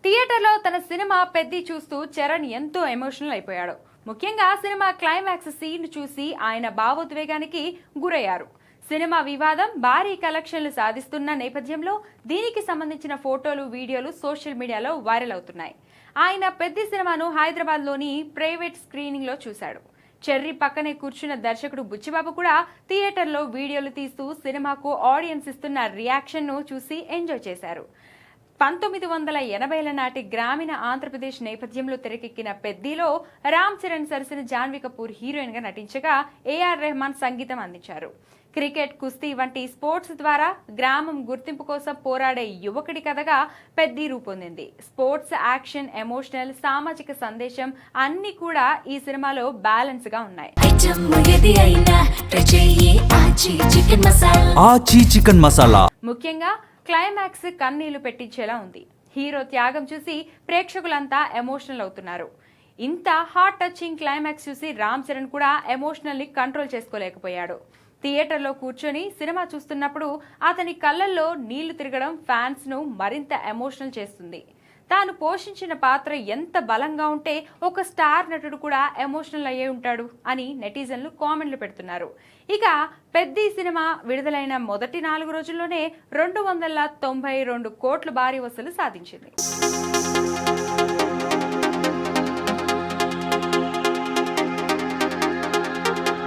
థియేటర్లో తన సినిమా పెద్ది చూస్తూ చరణ్ ఎంతో ఎమోషనల్ అయిపోయాడు. ముఖ్యంగా సినిమా క్లైమాక్స్ సీన్ చూసి ఆయన భావోద్వేగానికి గురయ్యారు. సినిమా వివాదం భారీ కలెక్షన్లు సాధిస్తున్న నేపథ్యంలో దీనికి సంబంధించిన ఫోటోలు, వీడియోలు సోషల్ మీడియాలో వైరల్ అవుతున్నాయి. ఆయన పెద్ది సినిమాను హైదరాబాద్లోని ప్రైవేట్ స్క్రీనింగ్లో చూశాడు. చెర్రీ పక్కనే కూర్చున్న దర్శకుడు బుచ్చిబాబు కూడా థియేటర్లో వీడియోలు తీస్తూ సినిమాకు ఆడియన్స్ ఇస్తున్న రియాక్షన్ను చూసి ఎంజాయ్ చేశారు. 1980ల నాటి గ్రామీణ ఆంధ్రప్రదేశ్ నేపథ్యంలో తెరకెక్కిన పెద్దిలో రామ్ చరణ్ సరసన జాన్వీ కపూర్ హీరోయిన్ గా నటించగా ఏఆర్ రెహమాన్ సంగీతం అందించారు. క్రికెట్, కుస్తీ వంటి స్పోర్ట్స్ ద్వారా గ్రామం గుర్తింపు కోసం పోరాడే యువకుడి కథగా పెద్ది రూపొందింది. స్పోర్ట్స్, యాక్షన్, ఎమోషనల్, సామాజిక సందేశం అన్ని కూడా ఈ సినిమాలో బ్యాలెన్స్ గా ఉన్నాయి. ముఖ్యంగా క్లైమాక్స్ కన్నీళ్లు పెట్టించేలా ఉంది. హీరో త్యాగం చూసి ప్రేక్షకులంతా ఎమోషనల్ అవుతున్నారు. ఇంత హార్ట్ టచింగ్ క్లైమాక్స్ చూసి రామ్ చరణ్ కూడా ఎమోషనల్ ని కంట్రోల్ చేసుకోలేకపోయాడు. థియేటర్లో కూర్చొని సినిమా చూస్తున్నప్పుడు అతని కళ్ళల్లో నీళ్లు తిరగడం ఫ్యాన్స్ ను మరింత ఎమోషనల్ చేస్తుంది. తాను పోషించిన పాత్ర ఎంత బలంగా ఉంటే ఒక స్టార్ నటుడు కూడా ఎమోషనల్ అయ్యే ఉంటాడు అని నెటిజన్లు కామెంట్లు పెడుతున్నారు. ఇక పెద్ది సినిమా విడుదలైన మొదటి 4 రోజుల్లోనే 292 కోట్ల భారీ వసూలు సాధించింది.